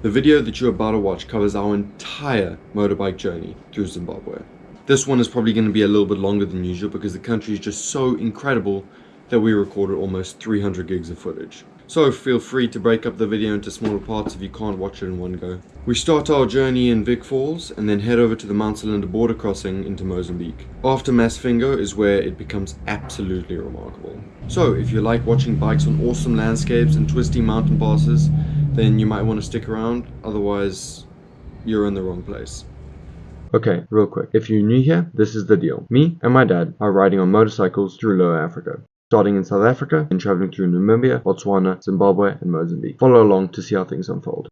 The video that you're about to watch covers our entire motorbike journey through Zimbabwe. This one is probably going to be a little bit longer than usual because the country is just so incredible that we recorded almost 300 gigs of footage. So feel free to break up the video into smaller parts if you can't watch it in one go. We start our journey in Vic Falls and then head over to the Mount Cylinder border crossing into Mozambique. After Masvingo is where it becomes absolutely remarkable. So if you like watching bikes on awesome landscapes and twisty mountain passes, then you might want to stick around, otherwise you're in the wrong place. Okay, real quick, if you're new here, this is the deal. Me and my dad are riding on motorcycles through Lower Africa. Starting in South Africa and traveling through Namibia, Botswana, Zimbabwe and Mozambique. Follow along to see how things unfold.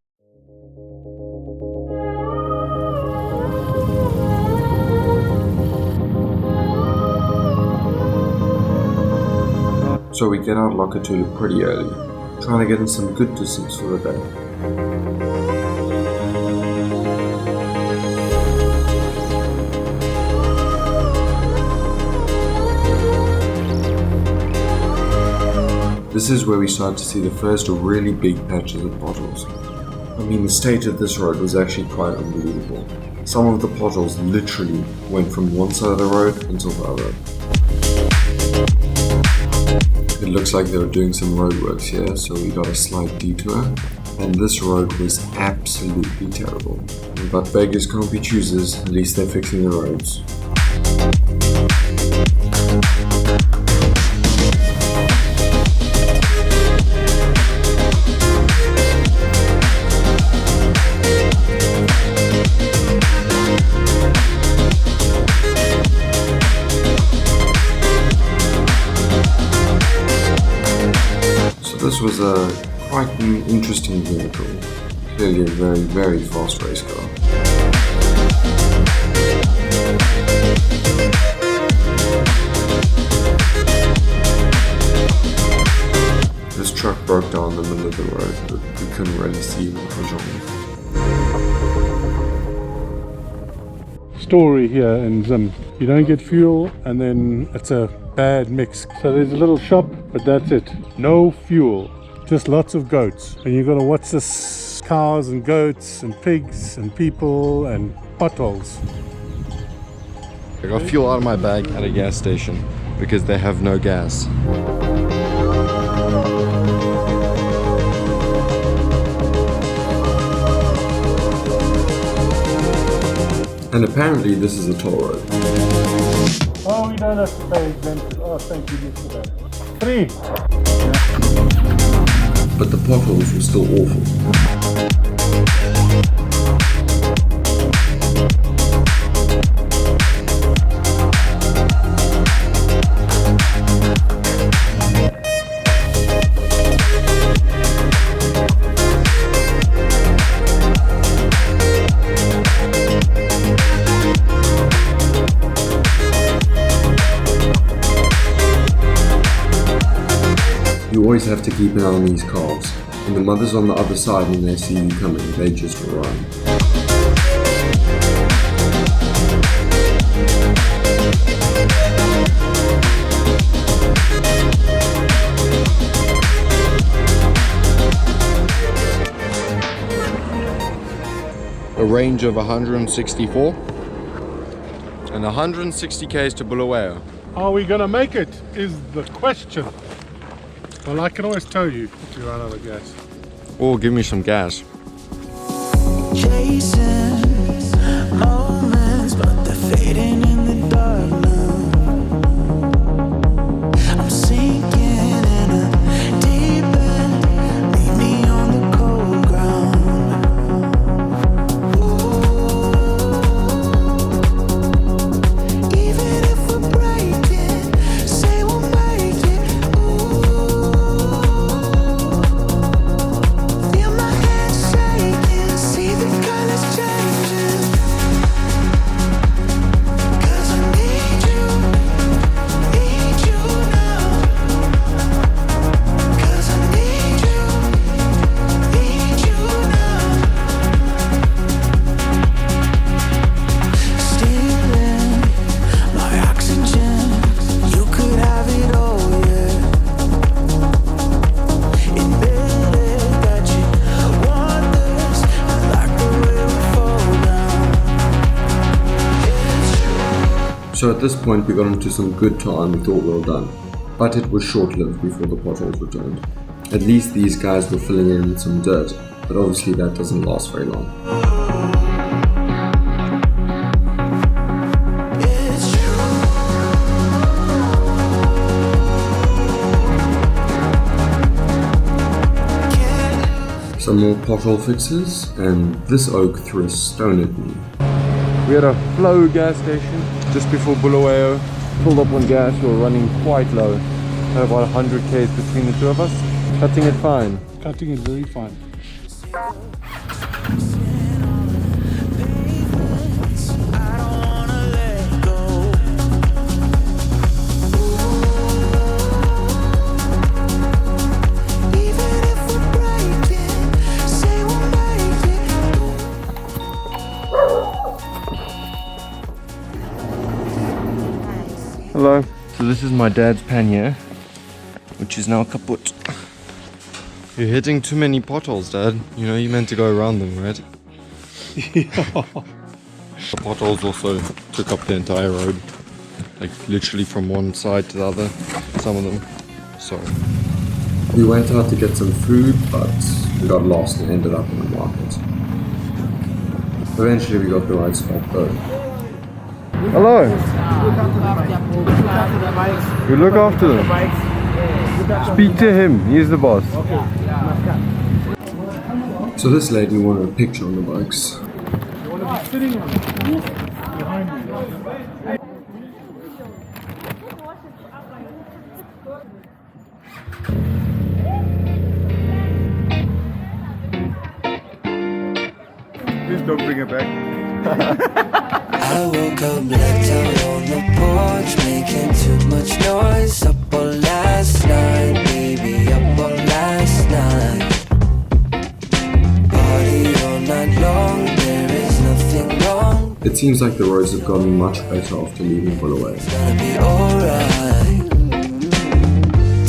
So we get out of Lokatulu pretty early, trying to get in some good distance for the day. This is where we started to see the first really big patches of potholes. I mean, the state of this road was actually quite unbelievable. Some of the potholes literally went from one side of the road until the other. It looks like they were doing some roadworks here, so we got a slight detour. And this road was absolutely terrible. But beggars can't be choosers, at least they're fixing the roads. This was a quite an interesting vehicle, clearly a very, very fast race car. This truck broke down in the middle of the road, but we couldn't really see what was wrong. Story here in Zim. You don't get fuel and then it's a bad mix. So there's a little shop, but that's it. No fuel, just lots of goats. And you gotta watch this cows and goats and pigs and people and potholes. I got fuel out of my bag at a gas station because they have no gas. And apparently this is a toll road. Oh, we don't have to pay exempted. Oh, thank you for that. 3. But the potholes were still awful. You always have to keep an eye on these calves, and the mothers on the other side, when they see you coming, they just run. A range of 164 and 160 k's to Bulawayo. Are we gonna make it is the question. Well, I can always tell you if you run out of gas. Oh, give me some gas. Chasing moments, but they're fading in the dark now. I'm sinking in a deep end, leave me on the cold ground. Even if we're breaking, say we'll make it. Feel my hands shaking, see the colors changing. So at this point we got into some good time, we thought well done. But it was short-lived before the potholes returned. At least these guys were filling in some dirt, but obviously that doesn't last very long. Some more pothole fixes, and this oak threw a stone at me. We had a flow gas station just before Bulawayo. Filled up on gas, we were running quite low. Had about 100 k's between the two of us. Cutting it fine. Cutting it very fine. Hello. So this is my dad's pannier, which is now kaput. You're hitting too many potholes, Dad. You know, you're meant to go around them, right? Yeah. The potholes also took up the entire road. Like literally from one side to the other, some of them. So we went out to get some food, but we got lost and ended up in the market. Eventually we got the right spot though. Hello! You look after them. Speak to him, he's the boss. So this lady wanted a picture on the bikes. Please don't bring it back. I woke up left out on the porch, making too much noise. Up all last night, baby, up all last night. Party all night long, there is nothing wrong. It seems like the roads have gotten much better after leaving Bulawayo. It's gonna be alright.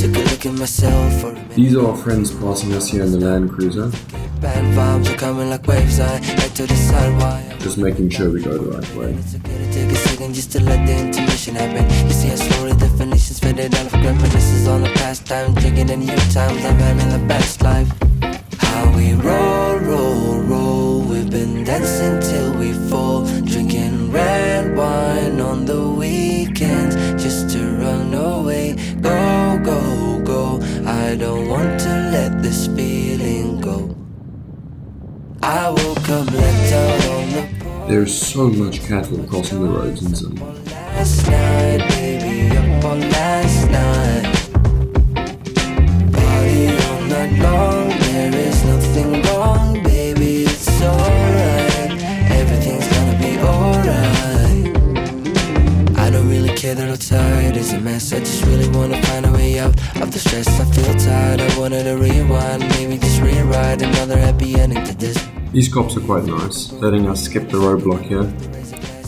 Took a look at myself for a minute. These are our friends passing us here in the Land Cruiser. Bad vibes are coming like waves, I head to the side wire. Just making sure we go the right way. It's okay to take a second just to let the intuition happen. You see how slowly definitions faded out of reminiscences on the past time. Drinking in new times, I'm having the best life. How we roll, roll, roll. We've been dancing till we fall. Drinking red wine on the weekends just to run away. Go, go, go. I don't want to let this feeling go. I woke up left out on the porch. There's so much cattle crossing the roads in Zimbabwe. Last night, baby, up all last night. Party all night long, there is nothing wrong, baby, it's alright. Everything's gonna be alright. I don't really care that I'm tired, it's a mess. I just really wanna find a way out of the stress. I feel tired, I wanted to rewind, maybe just rewrite another happy ending to this. These cops are quite nice, letting us skip the roadblock here.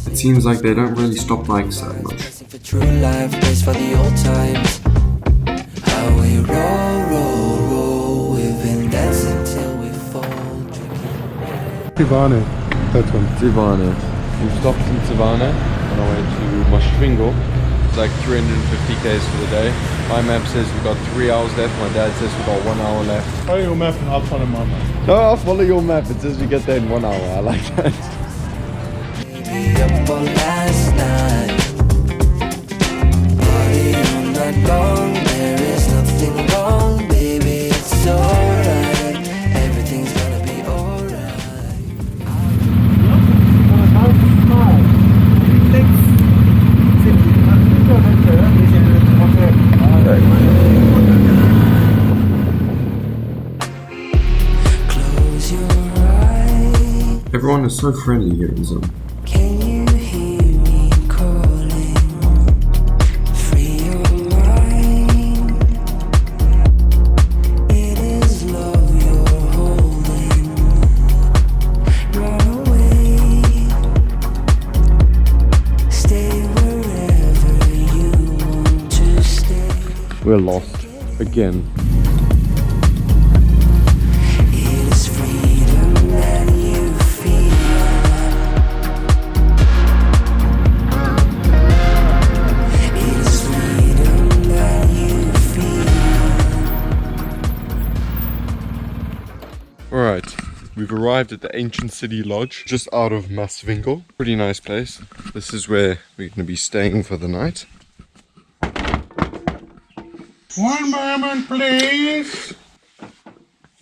It seems like they don't really stop bikes that much. For true life, place for the old times. How we roll, roll, roll. We've been dancing till we fall. Ivane, that one. Tivane. We stopped in Tivane on our way to Masvingo. It's like 350 k's for the day. My map says we've got 3 hours left, my dad says we've got 1 hour left. Follow your map and I'll follow my map. No, I'll follow your map, it says you get there in 1 hour, I like that. Baby, up all last night. Party all night long. There is nothing wrong, baby, it's alright. Everything's gonna be alright. Close your eyes. Everyone is so friendly here in Zim. Can you hear me calling? Free your mind. It is love you're holding. Run away. Stay wherever you want to stay. We're lost again. It is freedom that you feel. Alright, we've arrived at the ancient city lodge just out of Masvingo. Pretty nice place. This is where we're going to be staying for the night. One moment, please.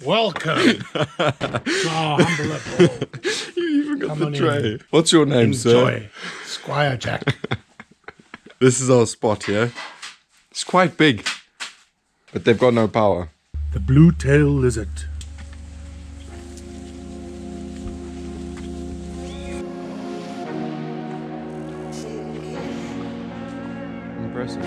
Welcome to our humble abode. You even got Come on the tray. in. What's your name, sir? Enjoy, Squire Jack. This is our spot here. It's quite big, but they've got no power. The blue-tailed lizard. Impressive.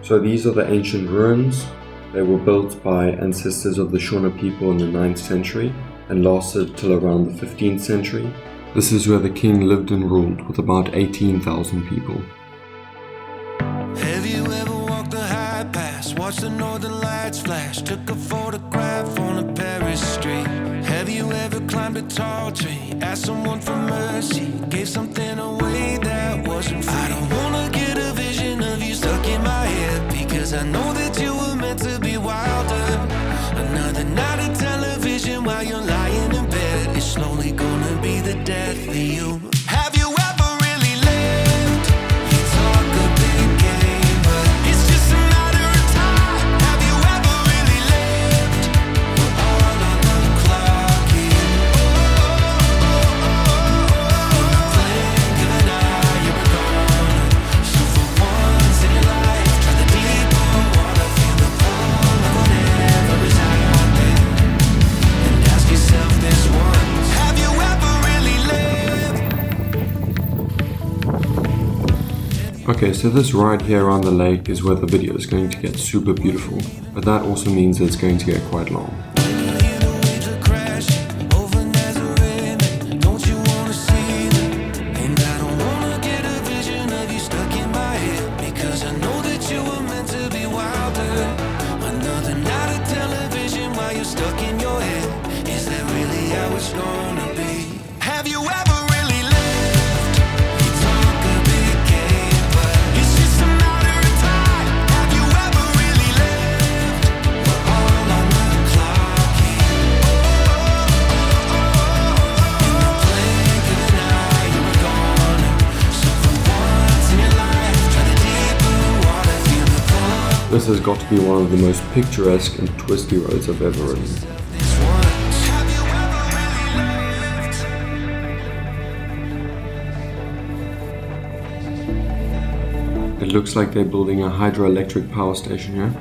So these are the ancient ruins. They were built by ancestors of the Shona people in the 9th century and lasted till around the 15th century. This is where the king lived and ruled with about 18,000 people. Have you ever walked the high pass, watched the northern lights flash, took a photograph on a Paris street? Have you ever climbed a tall tree, asked someone for mercy, gave something away that wasn't free? I don't wanna get a vision of you stuck in my head, because I know that you were meant to be wilder. Another night of television while you're lying in bed, it's slowly gonna be the death of you. Have you ever really lived? You talk a big game, but it's just a matter of time. Have you ever really lived? We're all on the clock here. In the blink of an eye, you were gone. So for once in your life, try the deeper water, feel the pull of whatever is out there, and ask yourself this once: have you ever really lived? Okay, so this ride here around the lake is where the video is going to get super beautiful, but that also means that it's going to get quite long. Hear the waves are crashing over Nazareth. Don't you wanna see them? And I don't wanna get a vision of you stuck in my head, because I know that you were meant to be wilder. Another night of television while you're stuck in your head. Is that really how it's gonna be? Have you ever really lived? You talk a big game, but it's just a matter of time. Have you ever really lived? We're all on the clock here. In the blink of an eye, you were gone. So for once in your life, try the deeper water, feel the pull. This has got to be one of the most picturesque and twisty roads I've ever ridden. This once. Have you ever really lived? It looks like they're building a hydroelectric power station here.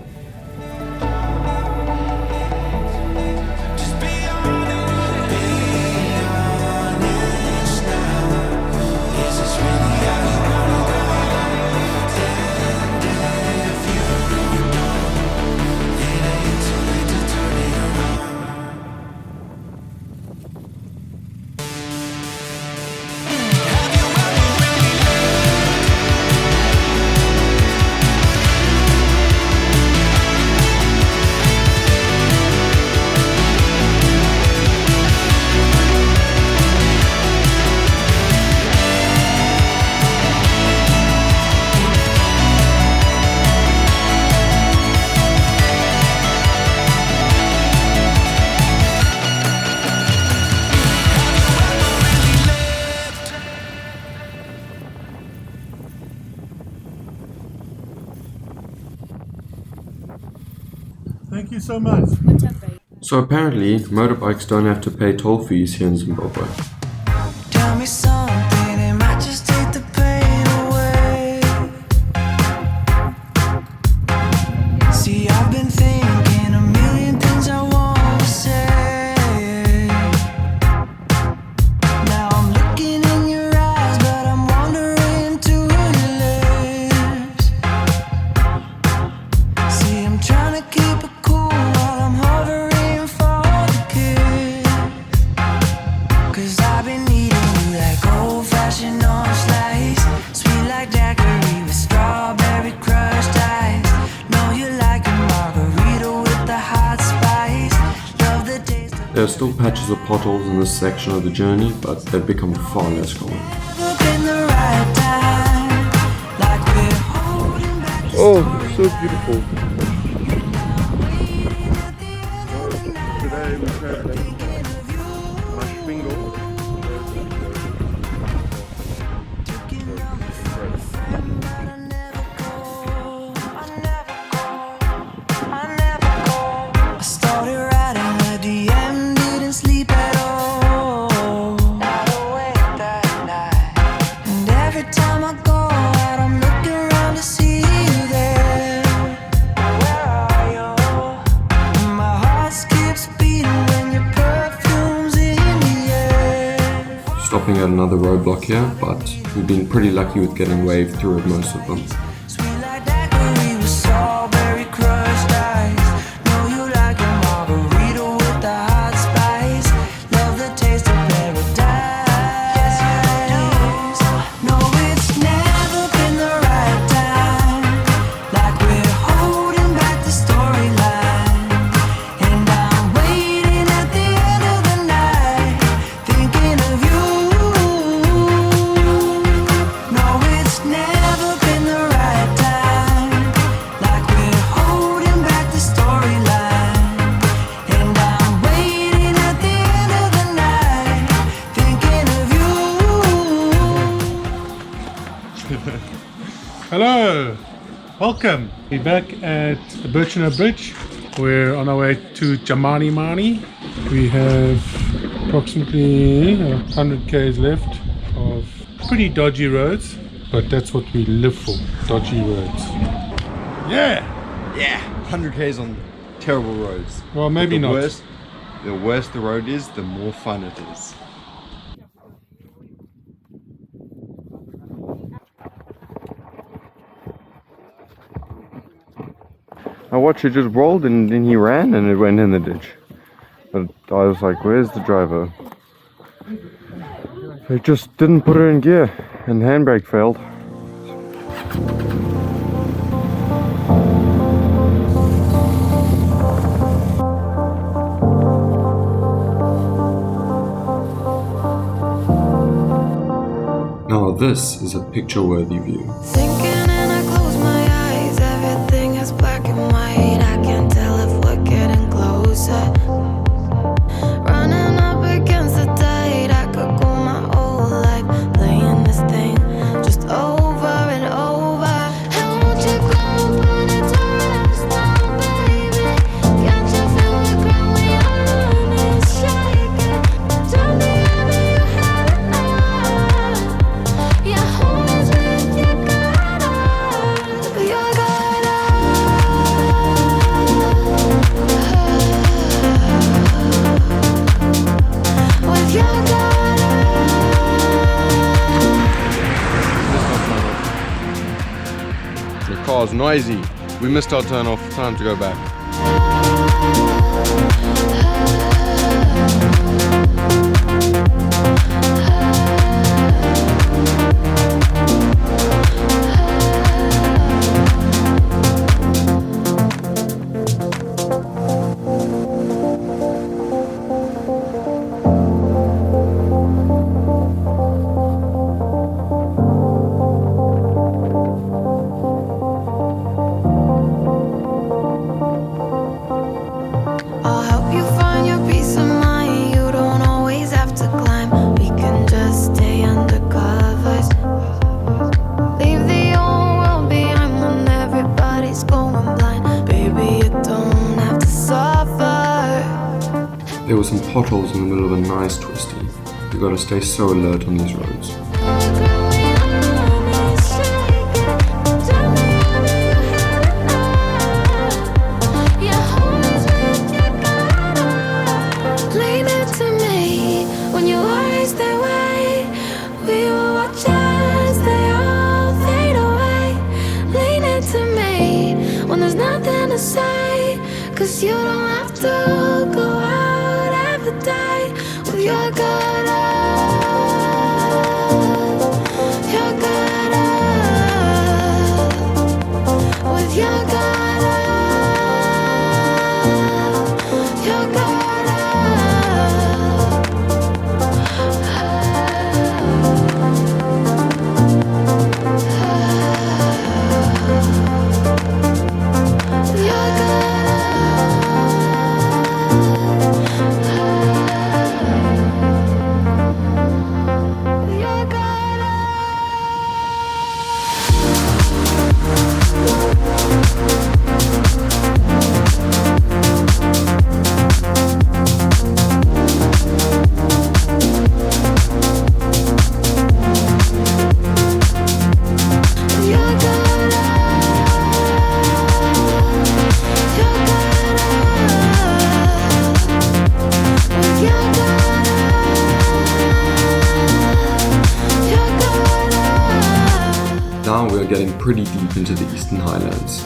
Just be honest now. Is this really how you wanna go? And if you don't, it ain't too late to turn it around. Have you ever really lived? Thank you so much. So apparently, motorbikes don't have to pay toll fees here in Zimbabwe. Tell me something, it might just take the pain away. See, I've been thinking a million things I want to say. Now I'm looking in your eyes, but I'm wandering to your lips. See, I'm trying to keep it cool while I'm hovering for the kiss. 'Cause I've been needing you like old-fashioned orange slice, sweet like daiquiri with strawberry crushed ice. Know you like a margarita with the hot spice. Love the taste of There are still patches of potholes in this section of the journey, but they've become far less common. love in the right time, like we're holding back the Oh, so beautiful. Today we're traveling Masvingo. I started writing a DM, didn't sleep at all. Not awake that night. And every time I go out, I'm looking around to see you there. Where are you? And my heart skips beating when your perfume's in the air. Stopping at another roadblock here, but we've been pretty lucky with getting waved through at most of them. Sweet like daiquiri with strawberry crushed ice. Know you like a margarita with the hot spice. Love the taste of paradise. No, it's never been the right time. Like we're holding back the storyline. And I'm waiting at the end of the night, thinking of you. No, it's never been the right time. Like we're holding back the storyline. And I'm waiting at the end of the night, thinking of you. Hello, welcome. We're back at the Birchenough Bridge. We're on our way to Chimanimani. We have approximately 100 k's left of pretty dodgy roads, but that's what we live for, dodgy roads. Yeah, Yeah, 100 k's on terrible roads. well maybe the not. The worse the road is, the more fun it is. I watched it just rolled and then he ran and it went in the ditch. But I was like, where's the driver? They just didn't put her in gear and handbrake failed. Now this is a picture-worthy view. Thinking and I close my eyes, everything is black and white. I can't tell if we're getting closer. Running up against the tide, I could go my whole life playing this thing just over and over. And won't you come on and turn us now, baby? Can't you feel the ground when your arm is shaking? Tell me how you have it now. Your home is with your guard up, your guard up. With your guard The car's noisy. We missed our turn off. Time to go back. were some potholes in the middle of a nice twisty. You gotta stay so alert on these roads. Cause you don't have to go out every day with your gut up, your gut up, with your gut up, your gut up, your gut. Now we are getting pretty deep into the Eastern Highlands.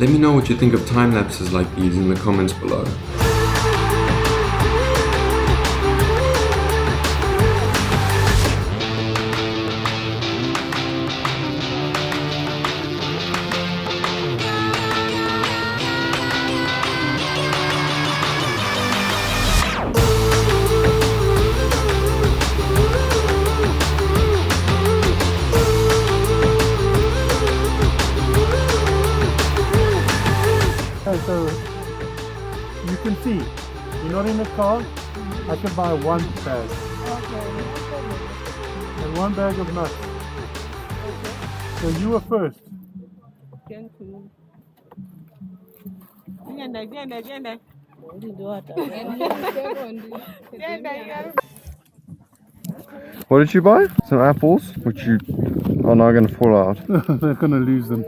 Let me know what you think of time lapses like these in the comments below. So you can see, you're not in the car, I can buy one bag. And one bag of nuts. So you were first. What did you buy? Some apples, which you are now going to fall out. They're going to lose them.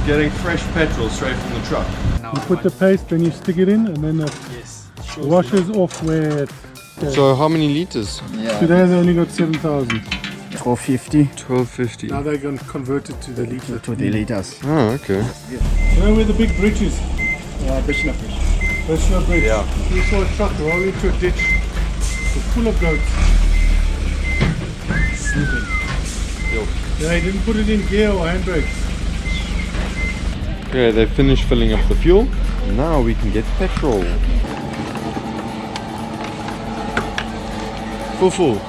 Getting fresh petrol straight from the truck. You put the paste, then you stick it in, and then it washes off where it... So how many liters? Today they only got 7,000. 1250 1250. Now they're going to convert it to the litre. to the liters. Oh, okay. You know where the big bridge is? Bridge. Yeah. We saw a truck roll into a ditch. It's full of goats. Sleeping. Yeah, he didn't put it in gear or handbrake. Okay, they finished filling up the fuel. Now we can get petrol. Full.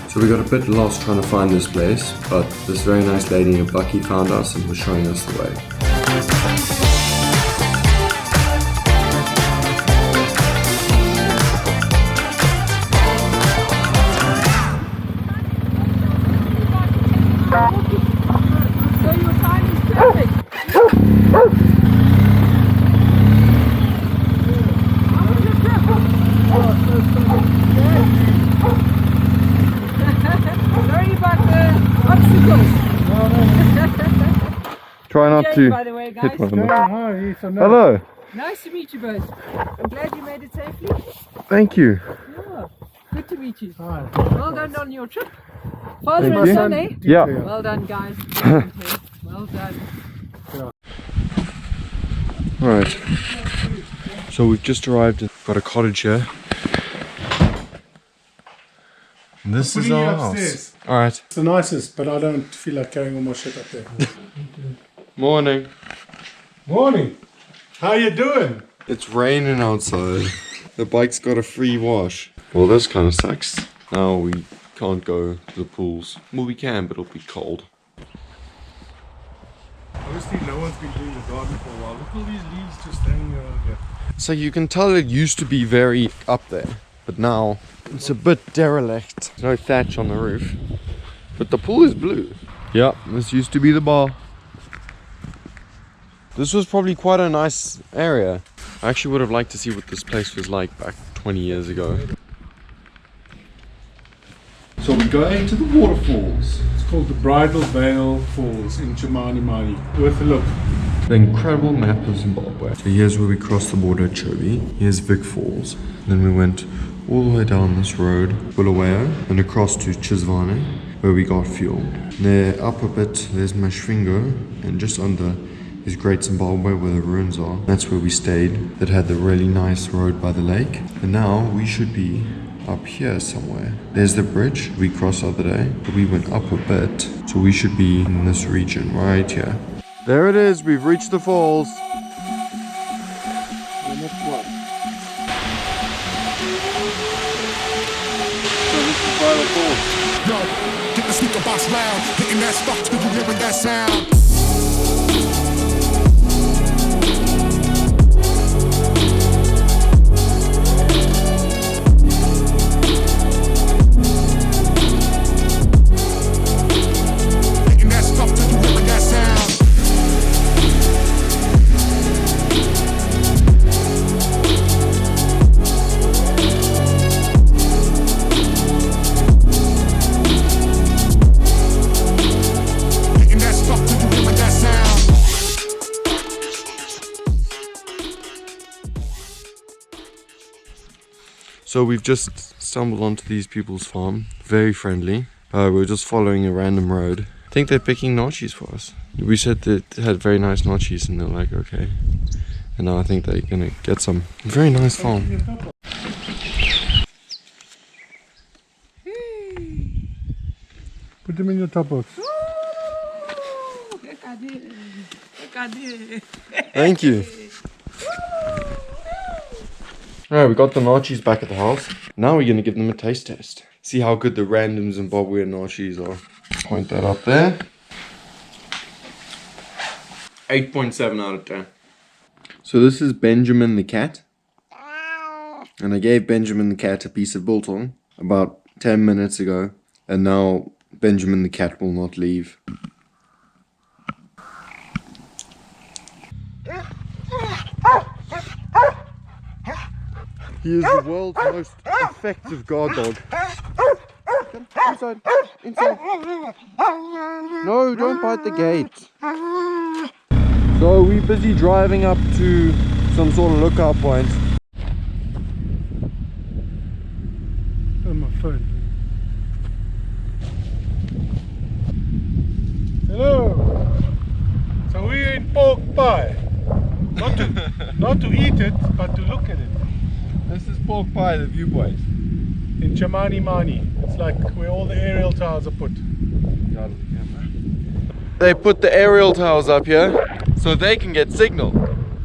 So we got a bit lost trying to find this place, but this very nice lady in a bucky found us and was showing us the way. So your time is perfect. Sorry about the obstacles. Try not Jay, to by the way, guys. hit one of them. Hi, so now Hello, Nice to meet you both. I'm glad you made it safely. thank you. Yeah, good to meet you. Hi. Well done on your trip. Father Thank and you. son, eh? Yeah. Well done, guys. Well done. Alright. So we've just arrived, got a cottage here. And this is Putting it our upstairs. house. Alright. It's the nicest, but I don't feel like carrying all my shit up there. Morning. Morning. How you doing? It's raining outside. The bike's got a free wash. Well, this kind of sucks. Now we can't go to the pools. Well, we can, but it'll be cold. Obviously, no one's been doing the garden for a while. Look at all these leaves just hanging around here. So you can tell it used to be very up there, but now it's a bit derelict. There's no thatch on the roof, but the pool is blue. Yeah, this used to be the bar. This was probably quite a nice area. I actually would have liked to see what this place was like back 20 years ago. So we're going to the waterfalls. It's called the Bridal Vale Falls in Chimanimani. Worth a look. The incredible map of Zimbabwe. So here's where we crossed the border at Chobe. Here's Vic Falls. Then we went all the way down this road, Bulawayo, and across to Chisvane, where we got fuel. There up a bit, there's Masvingo, and just under is Great Zimbabwe, where the ruins are. That's where we stayed. That had the really nice road by the lake. And now we should be up here somewhere. There's the bridge we crossed the other day, but we went up a bit, so we should be in this region right here. There it is, we've reached the falls. The next one. So this is Bridal Falls. Yo, get the speaker box loud, hitting that stuff till you hearing that sound. Hitting that stuff till you hearing that sound. Hitting that stuff till you hearing that sound. So we've just stumbled onto these people's farm, very friendly. We're just following a random road. I think they're picking nachos for us. We said that they had very nice nachos and they're like, okay. And now I think they're gonna get some. Very nice farm. Put them in your top box. Thank you. Alright, we got the nachos back at the house. Now we're gonna give them a taste test. See how good the random Zimbabwean nachos are. Point that up there. 8.7 out of 10. So this is Benjamin the cat. And I gave Benjamin the cat a piece of biltong about 10 minutes ago. And now Benjamin the cat will not leave. He is the world's most effective guard dog. Inside, inside. No, don't bite the gate. So we're busy driving up to some sort of lookout point. On my phone. Hello. So we're in pork pie. Not to eat it, but to look at it. This is pork pie, the viewpoint. In Chimanimani. It's like where all the aerial towers are put. They put the aerial towers up here so they can get signal,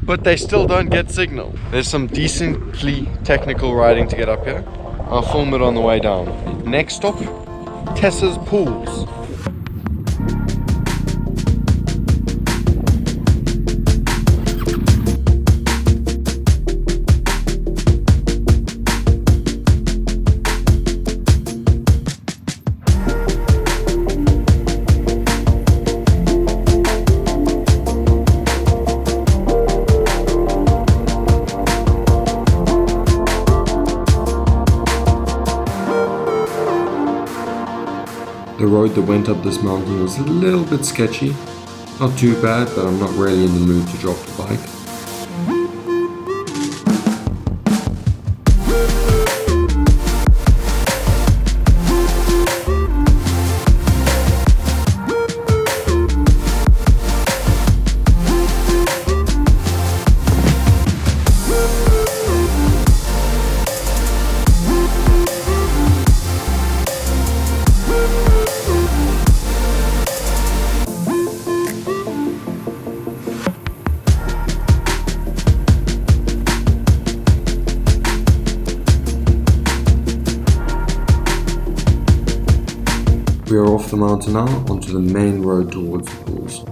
but they still don't get signal. There's some decently technical riding to get up here. I'll film it on the way down. Next stop, Tessa's Pools. The road that went up this mountain was a little bit sketchy. Not too bad, but I'm not really in the mood to drop the bike. We are off the mountain now, onto the main road towards the pools.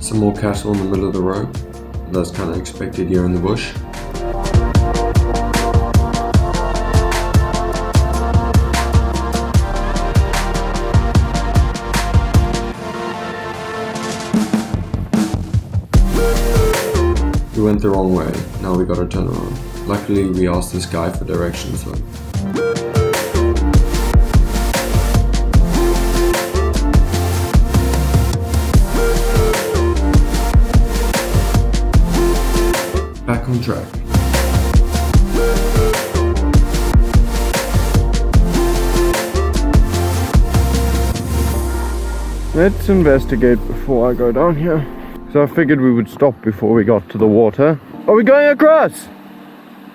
Some more cattle in the middle of the road. That's kind of expected here in the bush. We went the wrong way, now we gotta turn around. Luckily we asked this guy for directions though. Back on track. Let's investigate before I go down here. So I figured we would stop before we got to the water. Are we going across?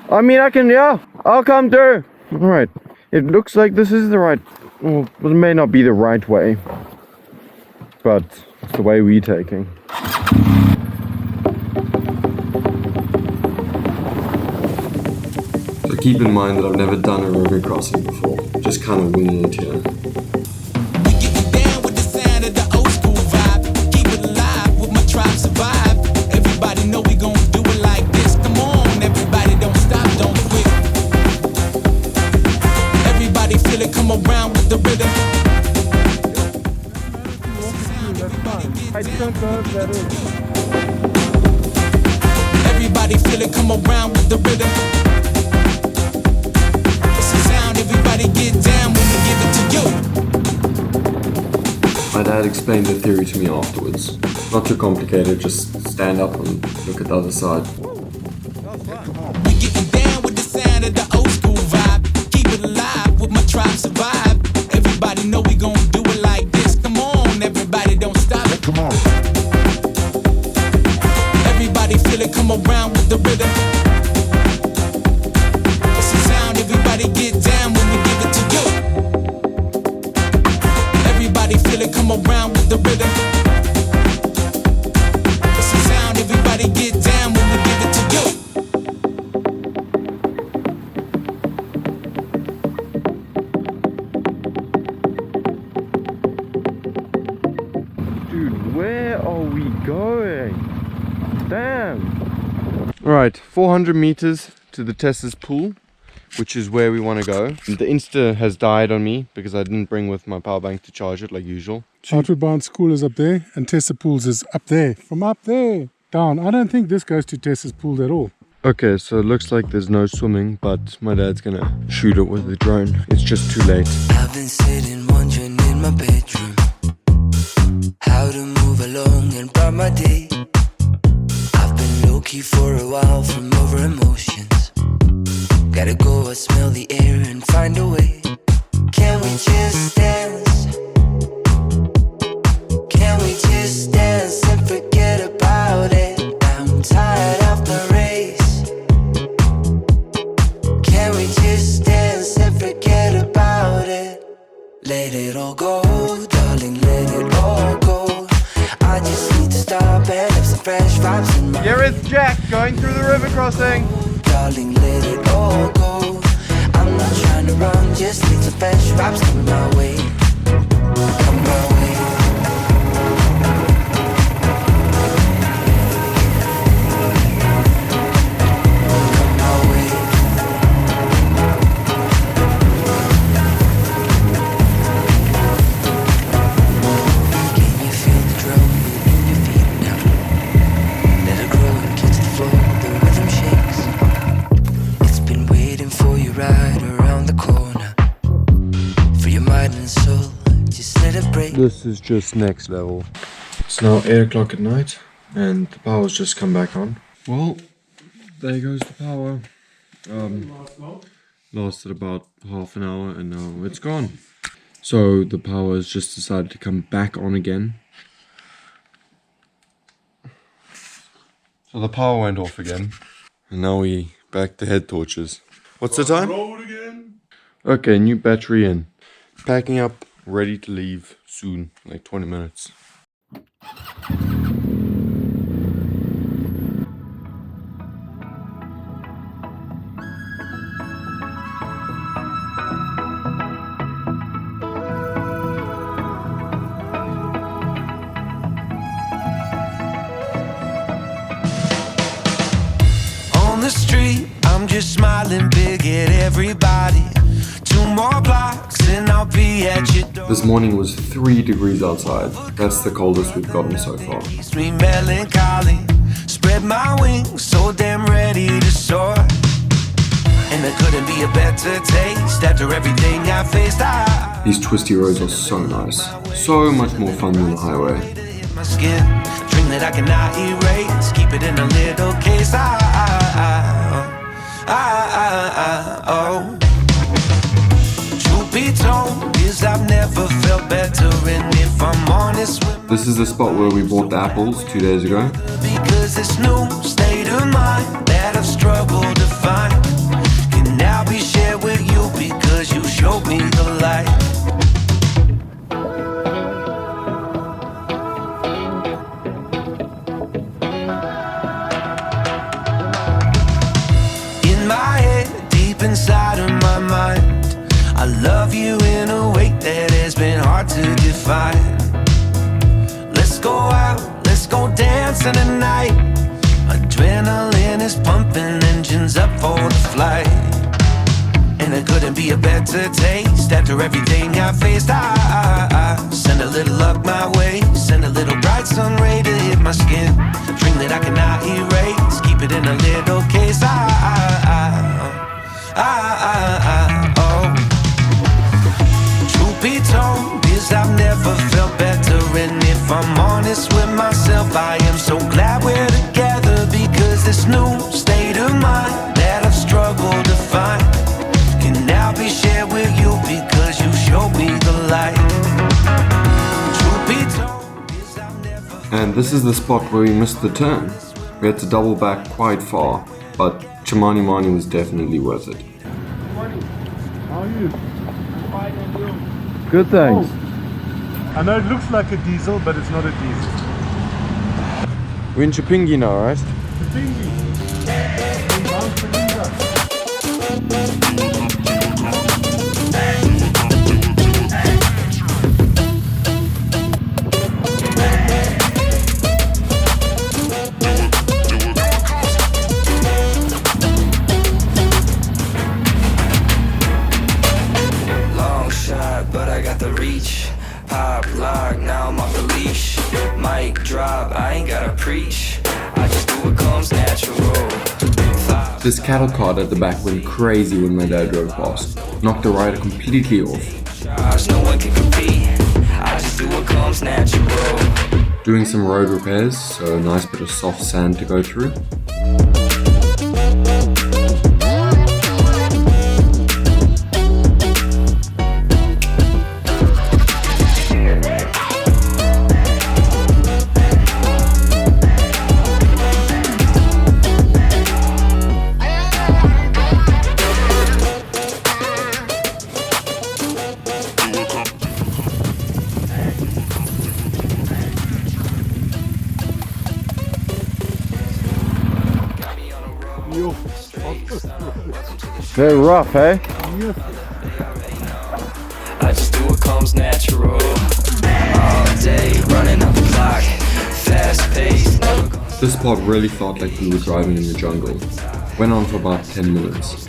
I mean, I'll come through. Alright, it looks like this is the right, well, it may not be the right way, but it's the way we're taking. So keep in mind that I've never done a river crossing before, just kind of winging it here. Everybody feel it, come around with the rhythm. It's a sound, everybody get down when we give it to you. My dad explained the theory to me afterwards. Not too complicated, just stand up and look at the other side. We getting down with the sound of the old school vibe. Keep it alive with my tribe survive. Everybody know we gon' do it like this. Come on, everybody don't stop it. Come on. Everybody feel it, come around with the rhythm. It's a sound, everybody get down when we give it to you. Everybody feel it, come around with the rhythm. It's a sound, everybody get down when we give it to you. Dude, where are we going? Damn! Alright, 400 meters to the Tessa's pool, which is where we want to go. The Insta has died on me because I didn't bring with my power bank to charge it like usual. Outward Bound School is up there and Tessa Pools is up there. From up there down. I don't think this goes to Tessa's pool at all. Okay, so it looks like there's no swimming, but my dad's gonna shoot it with the drone. It's just too late. I've been sitting wondering in my bedroom how to move along and bright my day. I've been low-key for a while from over emotions. Gotta go, smell the air and find a way. Can we just dance? Can we just dance and forget about it? I'm tired of the race. Can we just dance and forget about it? Let it all go, darling, let it all go. I just need to stop and have some fresh vibes in my Here is Jack going through the river crossing. darling, let it all go. I'm not trying to run, just need some fresh vibes coming my way. Come my way. Come my way. Can you feel the drum in your feet now? Let it grow and catch the flow, the rhythm shakes. It's been waiting for you right around the corner. For your mind and soul, just let it break. This is just next level. It's now 8 o'clock at night and the power's just come back on. Well, there goes the power. Lasted about half an hour and now it's gone. So the power has just decided to come back on again. So the power went off again. And now we back to head torches. What's the time? Okay, new battery in. Packing up, ready to leave soon, like 20 minutes. On the street, I'm just smiling big at everybody. 2 more blocks and I'll be at your door. This morning was 3 degrees outside. That's the coldest we've gotten so far. Sweet melancholy, spread my wings, so damn ready to soar. And there couldn't be a better taste after everything I faced. These twisty roads are so nice. So much more fun than the highway. Hit my skin, dream that I cannot erase. Keep it in a little case. Oh. Truth be told, is I've never felt better. And if I'm honest with This is the spot where we bought the apples 2 days ago. because this new state of mind that I've struggled to find can now be shared with you because you showed me the light. In my head, deep inside of my mind, I love you in a way that has been hard to define. Let's go out, let's go dancing tonight. Adrenaline is pumping, engines up for the flight. And there couldn't be a better taste after everything I faced. I send a little luck my way, send a little bright sun ray to hit my skin. Dream that I cannot erase, keep it in a little case. Oh. Truth be told, is I've never felt better. And if I'm honest with myself, I am so glad we're together because this new state of mind that I've struggled to find can now be shared with you because you showed me the light. Truth be told, is I've never. And this is the spot where we missed the turn. We had to double back quite far, but Chimanimani was definitely worth it. How are you? Good, thanks. I know it looks like a diesel, but it's not a diesel. We're in Chipingi now, right? leash. Mic drop, I ain't gotta preach. I just do what comes natural. This cattle cart at the back went crazy when my dad drove past. Knocked the rider completely off. No one can compete. I just do what comes natural. Doing some road repairs, so a nice bit of soft sand to go through. Very rough, eh? I just do what comes natural. All day, running up the clock, fast paced. This part really felt like we were driving in the jungle. Went on for about 10 minutes.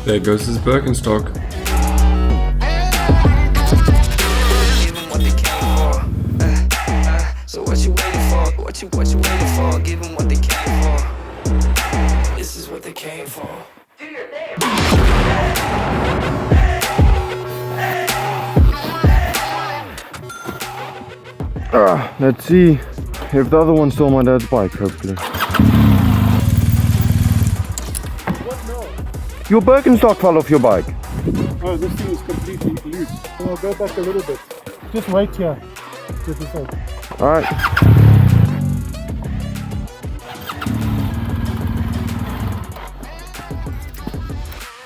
There goes his Birkenstock. Give 'em what they came for. So what you waiting for? What you waiting for? Give 'em what they came for. This is what they came for. Let's see if the other one stole my dad's bike, hopefully. Your Birkenstock fell off your bike. Oh, this thing is completely loose. So I'll go back a little bit. Just wait here. Just a sec. Alright.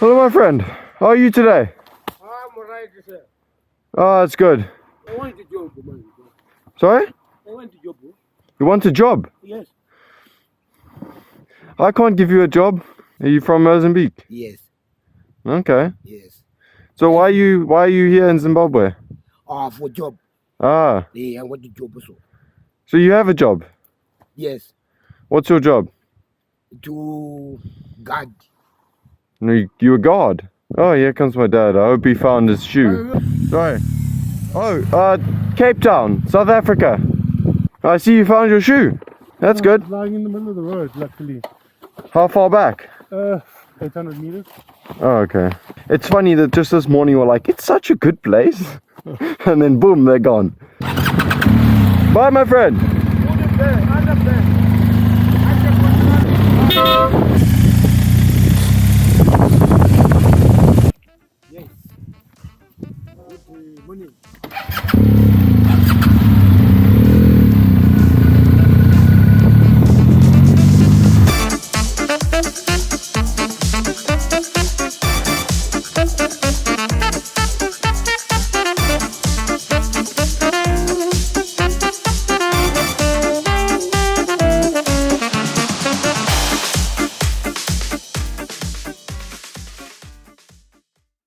Hello, my friend. How are you today? I'm alright, sir. Oh, that's good. I want a job, man. Sorry? I want a job. You want a job? Yes. I can't give you a job. Are you from Mozambique? Yes. Okay. Yes. So why are you here in Zimbabwe? For job. Ah. Yeah, I want a job also. So you have a job? Yes. What's your job? To guard. No, you a guard? Oh, here comes my dad. I hope he found his shoe. Sorry. Oh, Cape Town, South Africa. I see you found your shoe. That's good. It's lying in the middle of the road, luckily. How far back? 800 meters. Oh, okay. It's funny that just this morning we're like, it's such a good place. And then boom, they're gone. Bye, my friend. Yes. Good morning.